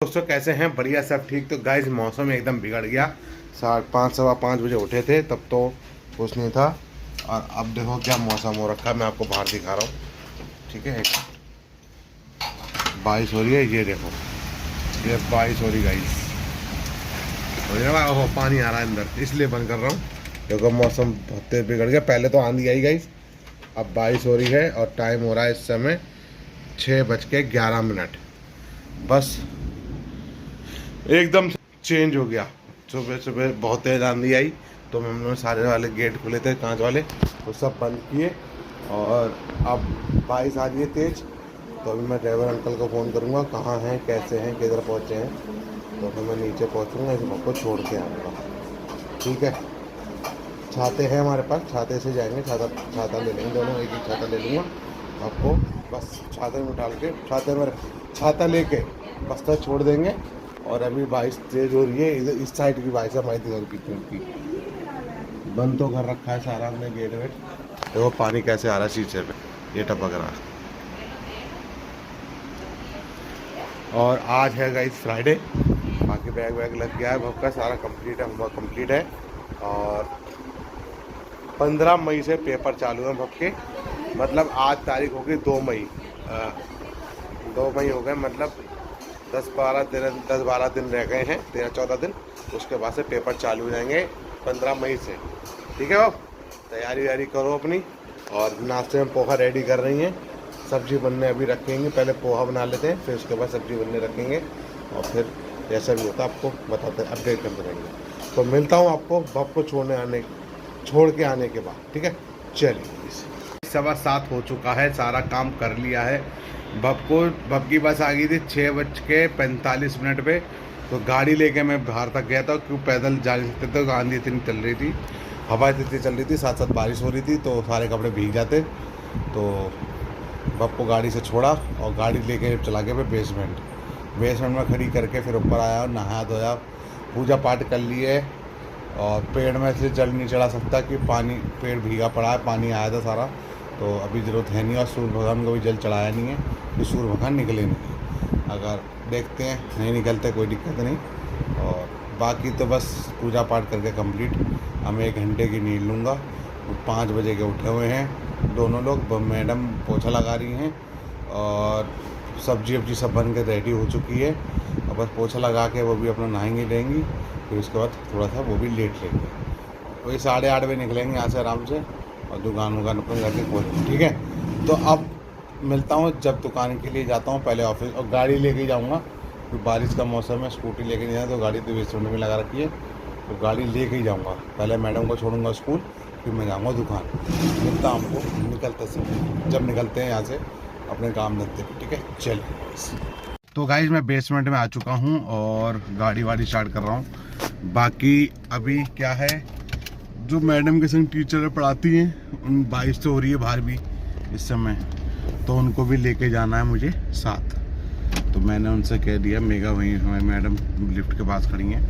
दोस्तों कैसे हैं? बढ़िया, सब ठीक। तो गाइस मौसम एकदम बिगड़ गया। 5:30 सवा 5 बजे उठे थे तब तो कुछ नहीं था, और अब देखो क्या मौसम हो रखा है। मैं आपको बाहर दिखा रहा हूँ, ठीक है। बारिश हो रही है, ये देखो, ये बारिश हो रही गाइस। हो रही है ना? ओहो, पानी आ रहा है अंदर, इसलिए बंद कर रहा हूँ। देखो मौसम बहुत तेज बिगड़ गया। पहले तो आंधी आई गाइस, अब बारिश हो रही है और टाइम हो रहा है इस समय 6:11। बस एकदम चेंज हो गया। सुबह सुबह बहुत तेज आंधी आई तो हमने सारे वाले गेट खुले थे, कांच वाले, वो सब बंद किए। और अब बारिश आ रही है तेज, तो अभी मैं ड्राइवर अंकल को फ़ोन करूँगा, कहाँ हैं, कैसे हैं, किधर पहुँचे हैं। तो फिर मैं नीचे पहुँचूँगा, इस को छोड़ के आऊँगा, ठीक है। छाते हैं हमारे पास, छाते से जाएंगे। छाता छाता ले लेंगे, दोनों एक ही छाता ले लूँगा आपको। बस छाते में डाल के, छाते में छाता लेके बस्ता छोड़ देंगे। और अभी बारिश तेज हो रही है, इधर इस साइड की बारिश है, हमारी इधर की बंद तो कर रखा है सारा हमने गेट वेट। देखो पानी कैसे आ रहा है शीशे पे, ये टपक रहा है। और आज है गाइस फ्राइडे, बाकी बैग वैग लग गया है, सबका सारा कंप्लीट है, होमवर्क कंप्लीट है। और 15 मई से पेपर चालू है सबके। मतलब आज तारीख होगी 2 मई, 2 मई हो गए, मतलब 10-12 दिन रह गए हैं, 13-14 दिन। उसके बाद से पेपर चालू हो जाएंगे 15 मई से, ठीक है। वो तैयारी व्यारी करो अपनी। और नाश्ते में पोहा रेडी कर रही हैं, सब्जी बनने अभी रखेंगे। पहले पोहा बना लेते हैं, फिर उसके बाद सब्जी बनने रखेंगे, और फिर जैसा भी होता है आपको बताते, अपडेट करते रहेंगे। तो मिलता हूँ आपको बब को छोड़ के आने के बाद, ठीक है। चलिए, 7:15 हो चुका है, सारा काम कर लिया है। बब की बस आ गई थी 6:45 पे। तो गाड़ी लेके मैं बाहर तक गया था, क्यों पैदल जा नहीं सकते थे, आंधी इतनी चल रही थी, हवा इतनी चल रही थी, साथ साथ बारिश हो रही थी, तो सारे कपड़े भीग जाते। तो बब को गाड़ी से छोड़ा और गाड़ी लेके चला गया मैं बेसमेंट में खड़ी करके, फिर ऊपर आया, नहाया धोया, पूजा पाठ कर लिए। और पेड़ में से जल नहीं चढ़ा सकता कि पानी, पेड़ भीगा पड़ा है, पानी आया था सारा, तो अभी ज़रूरत है नहीं। और सूर्य भगवान को भी जल चढ़ाया नहीं है, कि सूर्य भगवान निकले नहीं। अगर देखते हैं नहीं निकलते कोई दिक्कत नहीं। और बाकी तो बस पूजा पाठ करके कंप्लीट। हम 1 घंटे की नींद लूँगा। 5 बजे के उठे हुए हैं दोनों लोग। मैडम पोछा लगा रही हैं, और सब्जी वब्जी सब बन के रेडी हो चुकी है। और बस पोछा लगा के वो भी अपना नहाएंगी लेंगी, फिर उसके बाद थोड़ा सा वो भी लेट लेंगे। वही 8:30 बजे निकलेंगे यहाँ से आराम से, और दुकान अपन जाके खोलेंगे, ठीक है। तो अब मिलता हूँ जब दुकान के लिए जाता हूँ, पहले ऑफिस। और गाड़ी लेके जाऊँगा, तो बारिश का मौसम है, स्कूटी लेके नहीं जाए तो गाड़ी तो बेसमेंट में लगा रखी है, तो गाड़ी लेके ही जाऊँगा। पहले मैडम को छोड़ूंगा स्कूल, फिर मैं जाऊँगा दुकान। मिलता हूँ हमको निकलते से, जब निकलते हैं यहाँ से अपने काम धंधे पे, ठीक है। चलिए, तो गाइज मैं बेसमेंट में आ चुका हूँ और गाड़ी वाड़ी स्टार्ट कर रहा हूँ। बाकी अभी क्या है, जो मैडम के संग टीचर पढ़ाती हैं, उन बारिश तो हो रही है बाहर भी इस समय, तो उनको भी लेके जाना है मुझे साथ। तो मैंने उनसे कह दिया, मेगा वहीं हमारी मैडम लिफ्ट के पास खड़ी हैं,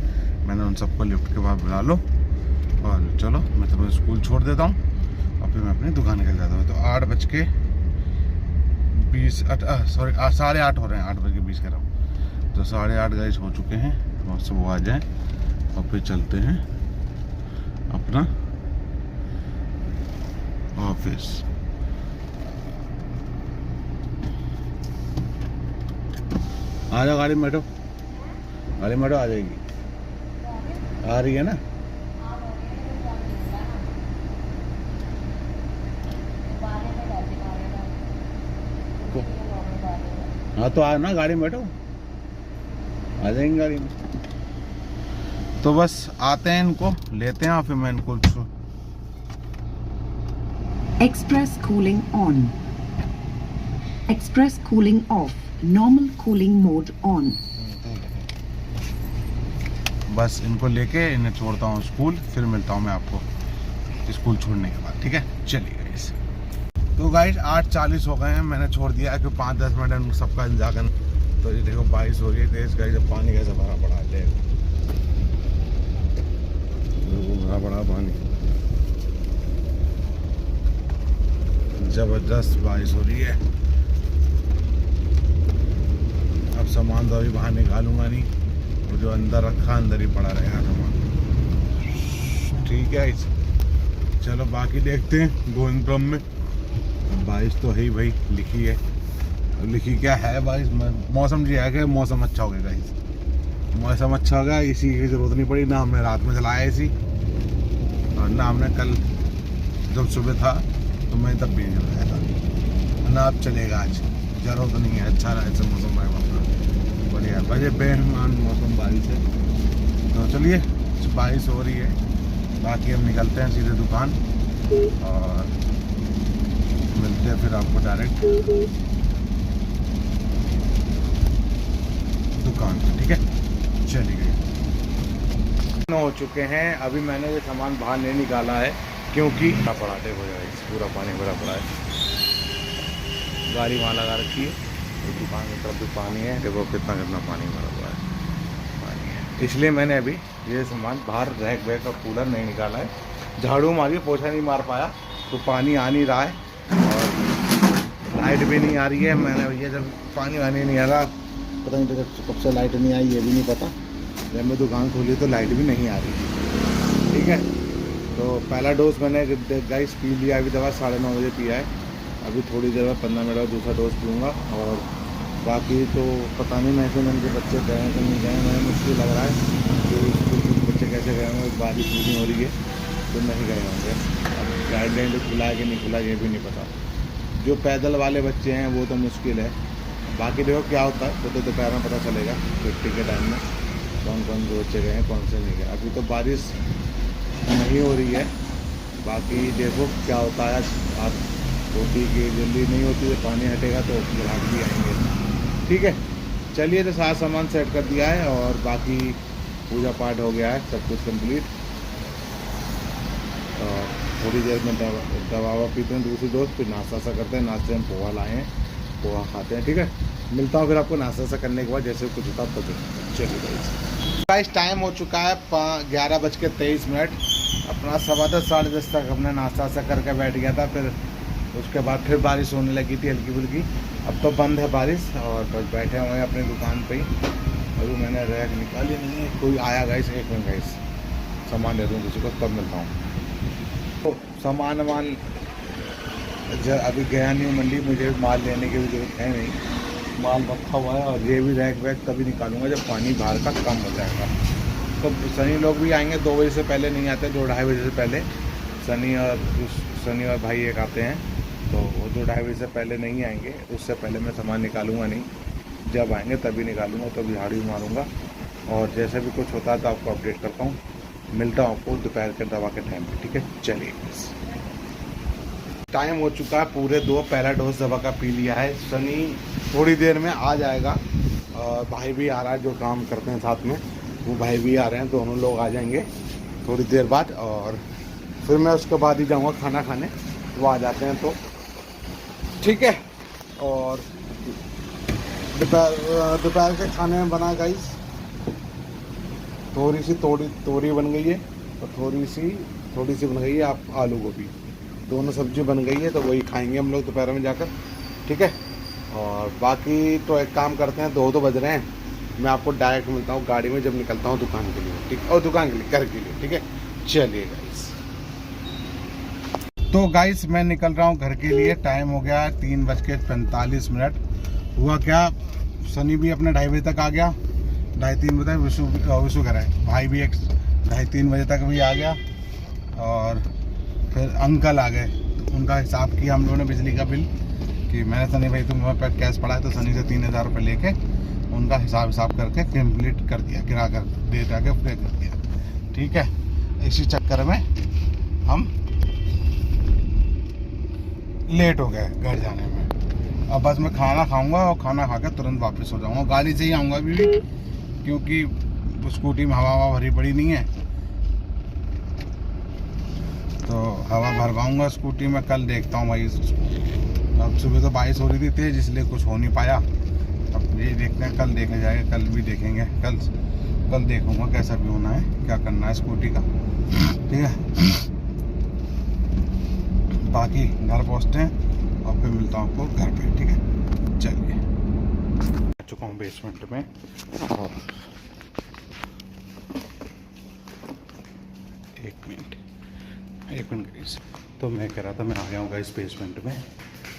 मैंने उन सबको लिफ्ट के पास बुला लो और चलो, मैं तुम्हें स्कूल छोड़ देता हूँ और फिर मैं अपनी दुकान निकल जाता हूँ। तो 8:20 सॉरी 8:30 हो रहे हैं, 8:20 कर रहा हूँ। तो 8:30 गाइस हो चुके हैं, और सब वो आ जाएँ और फिर चलते हैं अपना ऑफिस। आ जाओ, गाड़ी में बैठो, गाड़ी में बैठो, आ जाएगी, आ रही है ना। हाँ तो आ ना, गाड़ी में बैठो, आ जाएंगे गाड़ी में। तो बस आते हैं, इनको लेते हैं और फिर मैं इनको express cooling on, express cooling of, normal cooling mode on. बस इनको लेके इन्हें छोड़ता हूँ स्कूल, फिर मिलता हूँ मैं आपको स्कूल छोड़ने के बाद, ठीक है। चलिए गाइस, तो गाइस 8:40 हो गए हैं, मैंने छोड़ दिया है कि 5-10 मिनट सबका इंतजार करना। तो ये देखो बारिश हो रही है तेज गाइस, जब पानी कैसे भरा पड़ा है, भरा पड़ा पानी, जबरदस्त बारिश हो रही है। अब सामान तो अभी बाहर निकालूंगा नहीं, वो जो अंदर रखा अंदर ही पड़ा रहेगा सामान। ठीक है, चलो बाकी देखते हैं गोविंद क्रम में। बारिश तो है ही भाई, लिखी है। लिखी क्या है बारिश, मौसम जी है कि मौसम अच्छा हो गया। मौसम अच्छा हो गया, एसी की ज़रूरत नहीं पड़ी ना, हमने रात में चलाया एसी, और ना हमने कल जब सुबह था तो मैं तब भी नहीं चलाया था ना। अब चलेगा, आज ज़रूरत नहीं है, अच्छा रहा ऐसे मौसम है अपना बढ़िया, बजे बेहमान मौसम बारिश है। तो चलिए, बारिश हो रही है, बाकी हम निकलते हैं सीधे दुकान और मिलते हैं फिर आपको डायरेक्ट दुकान पर। ठीक है, चलिए। हो चुके हैं, अभी मैंने ये सामान बाहर नहीं निकाला है क्योंकि पड़ा देखो पूरा पानी भरा पड़ा है। गाड़ी वहाँ लगा रखी है, दुकान की तरफ भी पानी है, देखो कितना कितना पानी भरा हुआ है, पानी है। इसलिए मैंने अभी ये सामान बाहर रैक वैक का कूलर नहीं निकाला है। झाड़ू मारी, पोछा नहीं मार पाया तो पानी आ नहीं रहा है और लाइट भी नहीं आ रही है। मैंने भैया जब पानी आने नहीं आ रहा, पता नहीं कब से लाइट नहीं आई ये भी नहीं पता। जब मैं दुकान खोली तो लाइट भी नहीं आ रही। ठीक है, तो पहला डोज मैंने गाइस पी लिया, अभी दवा 9:30 बजे पिया है। अभी थोड़ी देर में 15 मिनट में दूसरा डोज पीऊँगा। और बाकी तो पता नहीं मैं से उनके बच्चे गए हैं कि नहीं गए, मुझे मुश्किल लग रहा है कि स्कूल के बच्चे कैसे गए होंगे, बारिश नहीं हो रही है तो नहीं गए होंगे। अब गाइडलाइन तो खुला है कि नहीं खुला ये भी नहीं पता। जो पैदल वाले बच्चे हैं वो तो मुश्किल है, बाकी देखो क्या होता है, तो दोपहर में पता चलेगा छुट्टी के टाइम में कौन कौन से बच्चे गए हैं कौन से नहीं गए। अभी तो बारिश नहीं हो रही है, बाकी देखो क्या होता है। आज होती कि जल्दी नहीं होती है, पानी हटेगा तो ग्राहक भी आएंगे। ठीक है, चलिए, तो सारा सामान सेट कर दिया है और बाकी पूजा पाठ हो गया है, सब कुछ कंप्लीट। थोड़ी देर में दवा पीते हैं दूसरी डोज, फिर नाश्ता सा करते हैं। नाश्ते में पोहा लाए हैं, पोहा खाते हैं। ठीक है, मिलता हूँ फिर आपको नाश्ता सा करने के बाद, जैसे कुछ होता तो चलिए गाइस। टाइम हो चुका है 11:23। अपना 10:15 10:30 तक अपना नाश्ता सा करके बैठ गया था, फिर उसके बाद फिर बारिश होने लगी थी हल्की फुल्की। अब तो बंद है बारिश और बस बैठे हुए हैं अपनी दुकान पे ही। अभी मैंने रैक निकाली नहीं है, कोई आया गाइस, एक मिनट गाइस, सामान दे दूँ किसी को तब मिलता हूँ। तो सामान अभी गया नहीं मंडी, मुझे माल लेने की भी जरूरत है नहीं, माल रखा हुआ है। और ये भी रैक वैक तभी निकालूंगा जब पानी बाहर का कम हो जाएगा। तो सनी लोग भी आएंगे 2 बजे से पहले, नहीं आते 2-2:30 बजे से पहले। सनी और भाई एक आते हैं, तो वो 2-2:30 बजे से पहले नहीं आएंगे, उससे पहले मैं सामान निकालूंगा नहीं। जब आएंगे तभी निकालूंगा, तभी झाड़ू मारूंगा और जैसे भी कुछ होता है तो आपको अपडेट करता हूँ। मिलता हूँ आपको दोपहर के दवा के टाइम पे। ठीक है, चलिए। टाइम हो चुका है पूरे 2, पहला डोज दवा का पी लिया है। सनी थोड़ी देर में आ जाएगा और भाई भी आ रहा है, जो काम करते हैं साथ में वो भाई भी आ रहे हैं, दोनों लोग आ जाएंगे थोड़ी देर बाद। और फिर मैं उसके बाद ही जाऊंगा खाना खाने, वो आ जाते हैं तो ठीक है। और दोपहर के खाने में बना गाइस थोड़ी सी तोरी बन गई है और थोड़ी सी बन गई है आप आलू गोभी, दोनों सब्जी बन गई है, तो वही खाएंगे हम लोग दोपहर में जाकर। ठीक है, और बाकी तो एक काम करते हैं, 2 तो बज रहे हैं, मैं आपको डायरेक्ट मिलता हूँ गाड़ी में जब निकलता हूँ दुकान के लिए। ठीक, और दुकान के लिए, घर के लिए। ठीक है, चलिए गाइस। तो गाइस मैं निकल रहा हूँ घर के लिए, टाइम हो गया 3:45। हुआ क्या, सनी भी अपने 2:30 बजे तक आ गया, 2:30-3 बजे तक विशु घर है, भाई भी 2:30-3 बजे तक भी आ गया। और फिर अंकल आ गए, तो उनका हिसाब किया हम लोगों ने बिजली का बिल, कि मैंने सनी भाई तुम्हारे पास कैश पड़ा है, तो सनी से 3000 रुपये लेके उनका हिसाब करके कंप्लीट कर दिया, गिरा कर दे जाके पे कर दिया। ठीक है, इसी चक्कर में हम लेट हो गए घर जाने में। अब बस मैं खाना खाऊंगा और खाना खा के तुरंत वापस हो जाऊंगा, गाड़ी से ही आऊँगा अभी भी, क्योंकि स्कूटी में हवा भरी पड़ी नहीं है, तो हवा भरवाऊंगा स्कूटी में। कल देखता हूँ भाई, अब सुबह तो बारिश हो रही थी तेज, इसलिए कुछ हो नहीं पाया। अब ये देखते हैं, कल देखने जाएंगे, कल भी देखेंगे, कल देखूंगा कैसा भी होना है, क्या करना है स्कूटी का। ठीक है, बाकी घर पहुँचते हैं और फिर मिलता हूँ आपको घर पे। ठीक है, चलिए। चुका हूँ बेसमेंट में। और एक मिनट गाइस, तो मैं कह रहा था मैं आ गया हूँ गाइस बेसमेंट में।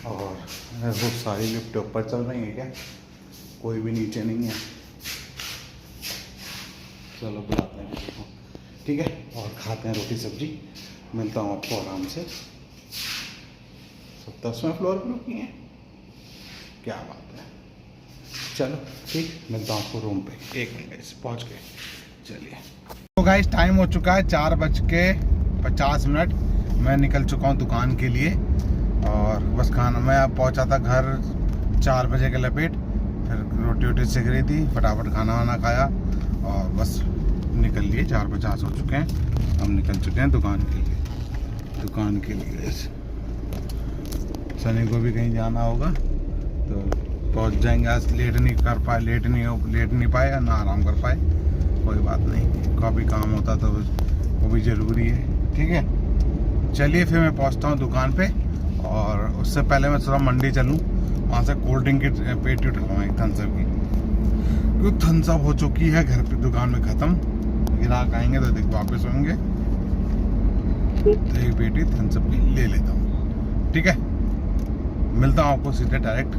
और वो सारी लिफ्ट ऊपर चल रही है क्या, कोई भी नीचे नहीं है। चलो बुलाते हैं किसी को, ठीक है, और खाते हैं रोटी सब्जी। मिलता हूँ आपको आराम से। सब 10वें फ्लोर पर रुकी हैं, क्या बात है। चलो ठीक, मिलता हूँ आपको रूम पे। एक मिनट गाइस, पहुँच गए, चलिए। तो गाइस टाइम हो चुका है 4:50। मैं निकल चुका हूँ दुकान के लिए। और बस खाना, मैं अब पहुँचा था घर 4 बजे के लपेट। फिर रोटी वोटी सेक रही थी, फटाफट खाना वाना खाया और बस निकल लिए। 4:50 हो चुके हैं, हम निकल चुके हैं दुकान के लिए। सनी को भी कहीं जाना होगा तो पहुंच जाएंगे। आज लेट नहीं पाए या ना आराम कर पाए, कोई बात नहीं, काफ़ी काम होता तो वो भी ज़रूरी है, ठीक है। चलिए फिर मैं पहुंचता हूं दुकान पे। और उससे पहले मैं थोड़ा मंडी चलूं, वहाँ से कोल्ड ड्रिंक की पेटी उठाऊँ एक थम्सअप की, क्योंकि थम्सअप हो चुकी है घर पे दुकान में ख़त्म। ग्राहक आएंगे तो देख वापस होंगे, तो एक पेटी थम्सअप की ले लेता हूँ, ठीक है। मिलता हूँ आपको सीधे डायरेक्ट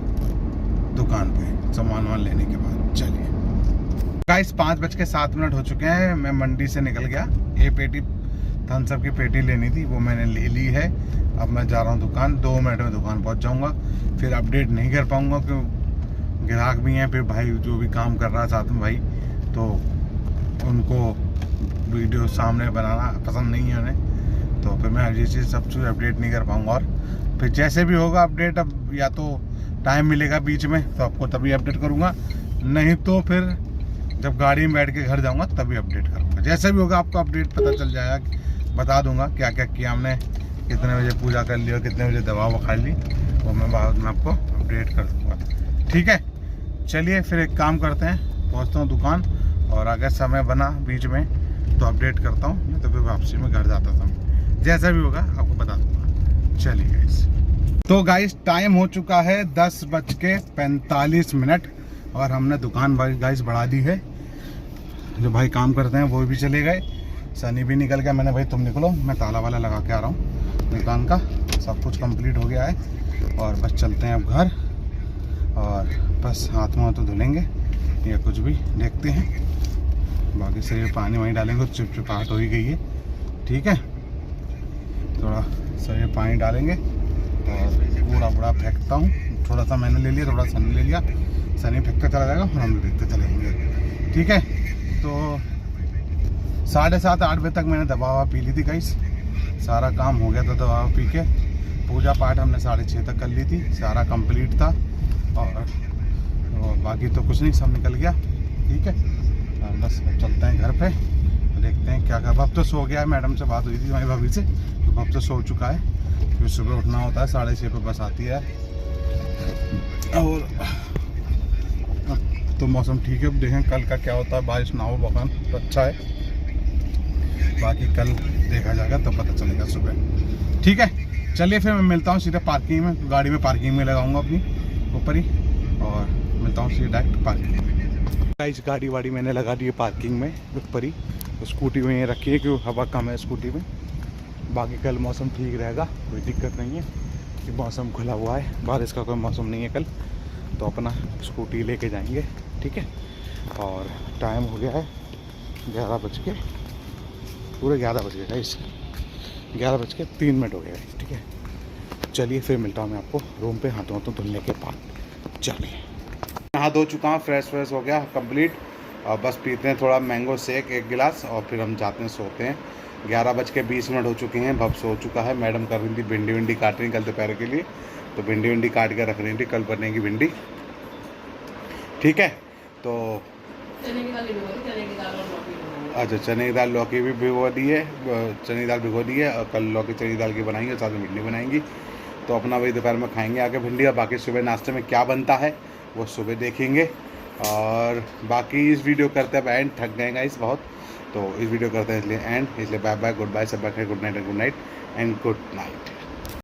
दुकान पे सामान वामान लेने के बाद। चलिए गाइस 5:07 हो चुके हैं। मैं मंडी से निकल गया। ये पेटी थम्सअप की पेटी लेनी थी, वो मैंने ले ली है। अब मैं जा रहा हूँ दुकान, 2 मिनट में दुकान पहुँच जाऊँगा। फिर अपडेट नहीं कर पाऊँगा क्योंकि ग्राहक भी हैं, फिर भाई जो भी काम कर रहा है साथ में भाई, तो उनको वीडियो सामने बनाना पसंद नहीं है उन्हें, तो फिर मैं ये चीज़ सब चीज़ अपडेट नहीं कर पाऊँगा। और फिर जैसे भी होगा अपडेट, अब या तो टाइम मिलेगा बीच में तो आपको तभी अपडेट करूँगा, नहीं तो फिर जब गाड़ी में बैठ के घर जाऊँगा तभी अपडेट करूँगा। जैसे भी होगा आपको अपडेट पता चल जाएगा, बता दूँगा क्या क्या किया हमने, कितने बजे पूजा कर ली और कितने बजे दवा खा ली, वो मैं बाद में आपको अपडेट कर दूँगा, ठीक है। चलिए फिर एक काम करते हैं, पहुँचता हूँ दुकान, और अगर समय बना बीच में तो अपडेट करता हूँ, नहीं तो फिर वापसी में घर जाता था। जैसा भी होगा आपको बता दूँगा। चलिए गाइस, तो गाइस टाइम हो चुका है 10:45 और हमने दुकान गाइस बढ़ा दी है। जो भाई काम करते हैं वो भी चले गए, सनी भी निकल गया। मैंने भाई तुम निकलो, मैं ताला वाला लगा के आ रहा हूँ दुकान का। सब कुछ कंप्लीट हो गया है और बस चलते हैं अब घर, और बस हाथ मुँह तो धुलेंगे या कुछ भी देखते हैं। बाकी शरीर पानी वानी डालेंगे, चिपचिपाहट हो ही गई है, ठीक है। थोड़ा शरीर पानी डालेंगे और कूड़ा फेंकता हूँ। थोड़ा सा मैंने ले लिया, थोड़ा सनी ले लिया, सनी फेंकते चला जाएगा और हम भी फेंकते चलेंगे, ठीक है। तो 7:30-8 बजे तक मैंने दवा पी ली थी गाइस, सारा काम हो गया था दवा पी के। पूजा पाठ हमने 6:30 तक कर ली थी, सारा कंप्लीट था। और बाकी तो कुछ नहीं, सब निकल गया, ठीक है। बस चलते हैं घर पे, देखते हैं क्या कर। अब तो सो गया है, मैडम से बात हुई थी हमारी भाभी से, तो अब तो सो चुका है, फिर सुबह उठना होता है 6:30 पे बस आती है। और तो मौसम ठीक है, अब देखें कल का क्या होता है। बारिश ना हो भगवान तो अच्छा है, बाकी कल देखा जाएगा तब पता चलेगा सुबह, ठीक है। चलिए फिर मैं मिलता हूँ सीधे पार्किंग में, गाड़ी में पार्किंग में लगाऊंगा अपनी ऊपर ही, और मिलता हूँ सीधे डायरेक्ट पार्किंग में। इस गाड़ी वाड़ी मैंने लगा दी है पार्किंग में ऊपर ही, स्कूटी में रखी है क्योंकि हवा कम है स्कूटी में। बाकी कल मौसम ठीक रहेगा, कोई दिक्कत नहीं है कि मौसम खुला हुआ है, बारिश का कोई मौसम नहीं है कल, तो अपना स्कूटी लेके जाएंगे, ठीक है। और टाइम हो गया है 11 बज के, पूरे 11 बज गए इस 11:03 हो गया है, ठीक है। चलिए फिर मिलता हूँ मैं आपको रूम पे हाथों धुलने के बाद। चलिए हाथ धो चुका हूँ, फ्रेश हो गया कंप्लीट, और बस पीते हैं थोड़ा मैंगो शेक 1 गिलास, और फिर हम जाते हैं सोते हैं। 11:20 हो चुके हैं, भब सो चुका है। मैडम कर रही थी भिंडी काट रही कल दोपहर के लिए, तो भिंडी काट के रख रही थी, कल बनेगी भिंडी, ठीक है। तो अच्छा चने की दाल लौकी भी भिगो दी है, चने की दाल भिगो दी है, और कल लौकी चने की दाल की बनाएंगे, साथ में भिंडी बनाएंगी, तो अपना वही दोपहर में खाएंगे आके भिंडी। और बाकी सुबह नाश्ते में क्या बनता है वो सुबह देखेंगे। और बाकी इस वीडियो करते हैं एंड, थक गए गाइस बहुत, तो इस वीडियो करते हैं इसलिए एंड, इसलिए बाय बाय, गुड बाय, सब good night and good night.